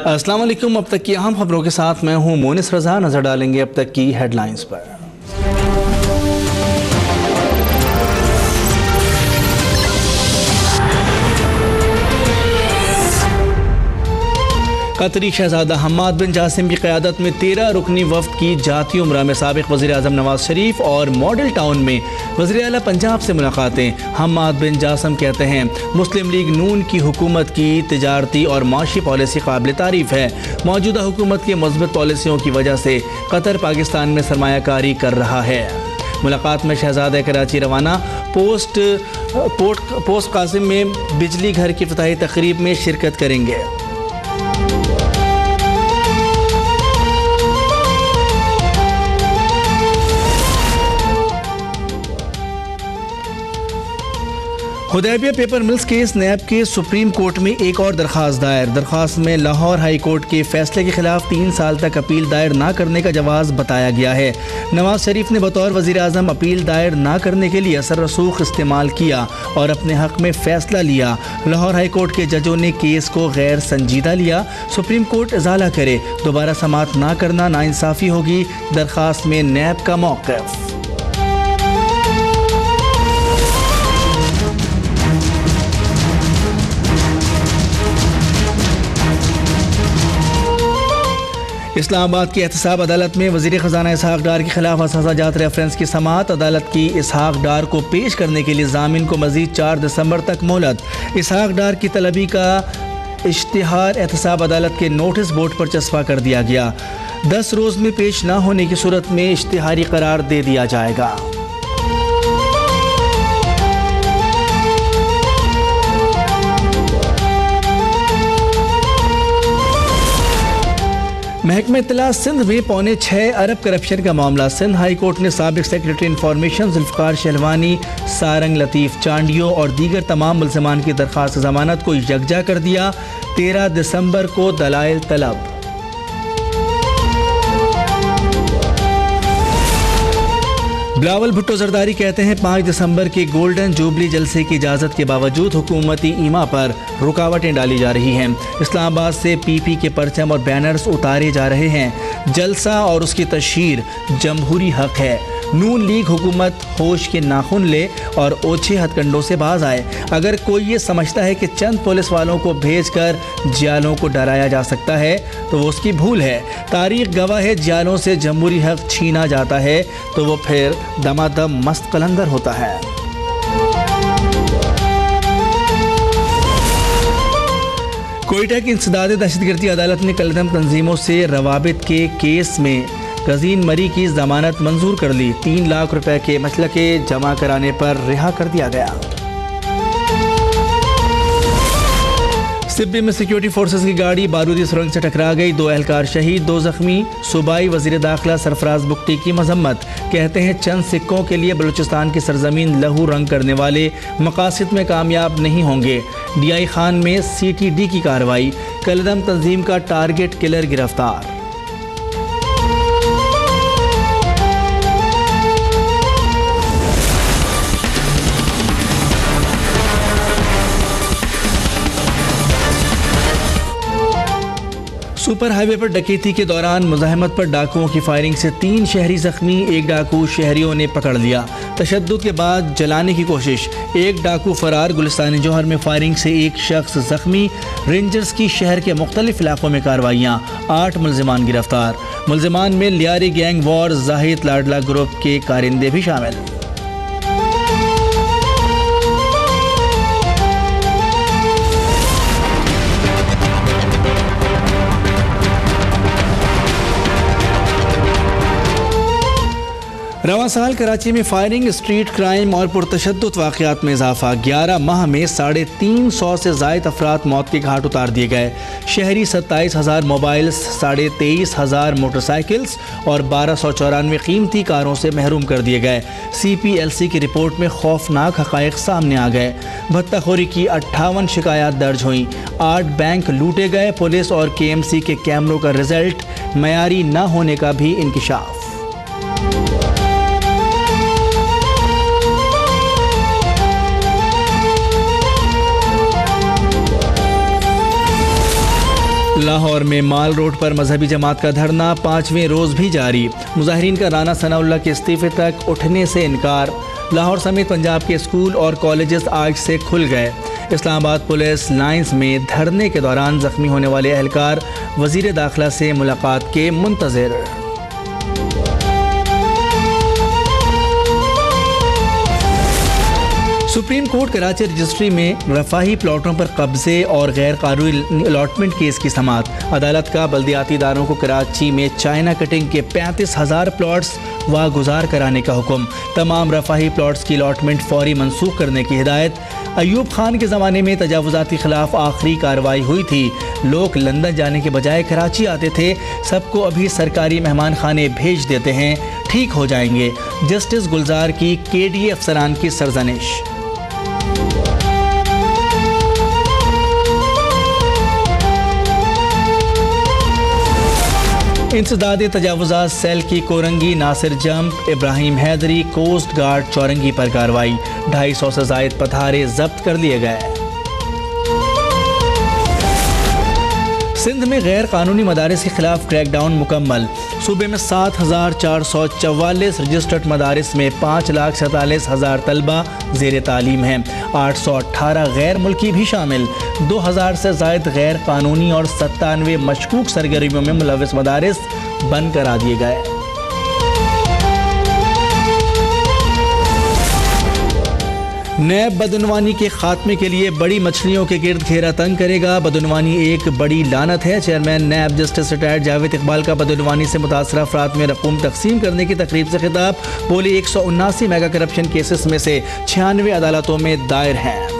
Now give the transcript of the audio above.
अस्सलाम वालेकुम। अब तक की अहम खबरों के साथ मैं हूं मोनिस रजा। नजर डालेंगे अब तक की हेडलाइंस पर। कतरी शहजादा हम्माद बिन जासिम की क़यादत में 13 रुकनी वफ़द की जाती उम्रा में साबिक़ वज़ीर आज़म नवाज शरीफ और मॉडल टाउन में वज़ीर आला पंजाब से मुलाकातें। हम्माद बिन जासिम कहते हैं मुस्लिम लीग नून की हुकूमत की तिजारती और माशी पॉलिसी काबिल तारीफ़ है। मौजूदा हुकूमत की मुस्बत पॉलिसियों की वजह से कतर पाकिस्तान में सरमायाकारी कर रहा है। मुलाकात में शहजादा कराची रवाना पोस्ट कासिम में बिजली घर की इफ्तिताही तकरीब में शिरकत करेंगे। हुदैबिया पेपर मिल्स केस नैब के सुप्रीम कोर्ट में एक और दरख्वास्त दायर। दरख्वास्त में लाहौर हाई कोर्ट के फैसले के खिलाफ 3 साल तक अपील दायर ना करने का जवाब बताया गया है। नवाज शरीफ ने बतौर वज़ीर आज़म अपील दायर ना करने के लिए असर रसूख इस्तेमाल किया और अपने हक में फैसला लिया। लाहौर हाई कोर्ट के जजों ने केस को गैर संजीदा लिया। सुप्रीम कोर्ट इजाला करे, दोबारा समाअत ना करना नाइंसाफ़ी होगी। दरख्वास्त में नैब का मौक़िफ़। इस्लामाबाद की एहतसाब अदालत में वज़ीर ख़जाना इसहाक डार के खिलाफ असाजात रेफरेंस की समाअत। अदालत की इसहाक डार को पेश करने के लिए ज़ामिन को मज़ीद 4 दिसंबर तक मोहलत। इसहाक डार की तलबी का इश्तिहार एहतसाब अदालत के नोटिस बोर्ड पर चस्पा कर दिया गया। 10 रोज़ में पेश न होने की सूरत में इश्तिहारी करार दे दिया जाएगा। महकमा इत्तला सिंध में 6.25 अरब करप्शन का मामला। सिंध हाई कोर्ट ने साबिक़ सेक्रेटरी इंफॉर्मेशन जुल्फ़िकार शहलवानी, सारंग लतीफ़ चांडियो और दीगर तमाम मुल्ज़िमान की दरख्वास्त ज़मानत को यकजा कर दिया। 13 दिसंबर को दलाइल तलब। बिलावल भुट्टो जरदारी कहते हैं 5 दिसंबर के गोल्डन जुबली जलसे की इजाज़त के बावजूद हुकूमती ईमा पर रुकावटें डाली जा रही हैं। इस्लामाबाद से पीपी के परचम और बैनर्स उतारे जा रहे हैं। जलसा और उसकी तशहीर जमहूरी हक है। नून लीग हुकूमत होश के नाखून ले और ओछे हथकंडों से बाज आए। अगर कोई ये समझता है कि चंद पुलिस वालों को भेजकर जियालों को डराया जा सकता है तो वो उसकी भूल है। तारीख गवाह है, जियालों से जमहूरी हक छीना जाता है तो वो फिर दमादम मस्त कलंदर होता है। कोयटा की इंसदाद दहशतगर्दी अदालत ने कलदम तंजीमों से रवाबित के केस में गजीन मरी की जमानत मंजूर कर ली। 3 लाख रुपए के मसलके जमा कराने पर रिहा कर दिया गया। सिब्बी में सिक्योरिटी फोर्सेस की गाड़ी बारूदी सुरंग से टकरा गई। 2 एहलकार शहीद, 2 जख्मी। सूबाई वजीर दाखिला सरफराज बुख्ती की मजम्मत। कहते हैं चंद सिक्कों के लिए बलूचिस्तान की सरजमीन लहू रंग करने वाले मकासद में कामयाब नहीं होंगे। DI खान में CTD की कार्रवाई। कलदम तंजीम का टारगेट किलर गिरफ्तार। सुपर हाईवे पर डकैती के दौरान मुज़ाहमत पर डाकुओं की फायरिंग से 3 शहरी जख्मी। 1 डाकू शहरियों ने पकड़ लिया। तशद्दुद के बाद जलाने की कोशिश। 1 डाकू फरार। गुलिस्तान जौहर में फायरिंग से 1 शख्स जख्मी। रेंजर्स की शहर के मुख्तलिफ इलाकों में कार्रवाइयाँ। 8 मुल्ज़िमान गिरफ्तार। मुल्ज़िमान में लियारी गैंग वॉर, जाहिद लाडला ग्रुप के कारिंदे भी शामिल। रवां साल कराची में फायरिंग, स्ट्रीट क्राइम और पुरतशद्दुद वाक़यात में इजाफा। 11 माह में 350 से ज़ायद अफराद मौत के घाट उतार दिए गए। शहरी 27,000 मोबाइल्स, 23,500 मोटरसाइकिल्स और 1294 कीमती कारों से महरूम कर दिए गए। CPLC की रिपोर्ट में खौफनाक हक़ाइक़ सामने आ गए। भत्ताखोरी की 58 शिकायत दर्ज हुई। 8 बैंक लूटे गए। पुलिस और KMC के कैमरों का रिजल्ट मयारी न होने का भी इंकिशाफ। लाहौर में माल रोड पर मजहबी जमात का धरना 5वें रोज भी जारी। मुजाहिरीन का राना सनाउल्लाह के इस्तीफे तक उठने से इनकार। लाहौर समेत पंजाब के स्कूल और कॉलेजेस आज से खुल गए। इस्लामाबाद पुलिस लाइंस में धरने के दौरान जख्मी होने वाले एहलकार वजीर दाखिला से मुलाकात के मुंतज़िर। सुप्रीम कोर्ट कराची रजिस्ट्री में रफाही प्लॉटों पर कब्जे और गैर कानूनी अलॉटमेंट केस की समाअत। अदालत का बल्दियाती इदारों को कराची में चाइना कटिंग के 35,000 प्लॉट्स वागुजार कराने का हुक्म। तमाम रफाही प्लॉट्स की अलॉटमेंट फौरी मनसूख करने की हिदायत। अयूब खान के ज़माने में तजावुज़ात के खिलाफ आखिरी कार्रवाई हुई थी। लोग लंदन जाने के बजाय कराची आते थे। सबको अभी सरकारी मेहमान खाने भेज देते हैं, ठीक हो जाएंगे। जस्टिस गुलजार की KDA अफसरान की सरजनिश। इंसदादे तजावुज़ात सेल की Korangi Nasir jump Ibrahim Hyderi coast guard चौरंगी पर कार्रवाई। 250 से ज़ायद पथारे जब्त कर लिए गए। सिंध में गैर कानूनी मदारिस के खिलाफ क्रैकडाउन मुकम्मल। सूबे में 7,444 रजिस्टर्ड मदारिस में 5,47,000 तलबा ज़ेर तालीम हैं। 818 गैर मुल्की भी शामिल। 2,000 से ज़ायद गैर कानूनी और 97 मशकूक सरगर्मियों में मुलव्वस मदारिस बंद करा दिए गए। नैब बदउनवानी के खात्मे के लिए बड़ी मछलियों के गिर्द घेरा तंग करेगा। बदउनवानी एक बड़ी लानत है। Chairman NAB justice retired Javed Iqbal का बदउनवानी से मुतासरा अफराद में रकूम तकसीम करने की तकरीब से खिताब। बोले 179 मेगा करप्शन केसेस में से 96 अदालतों में दायर हैं।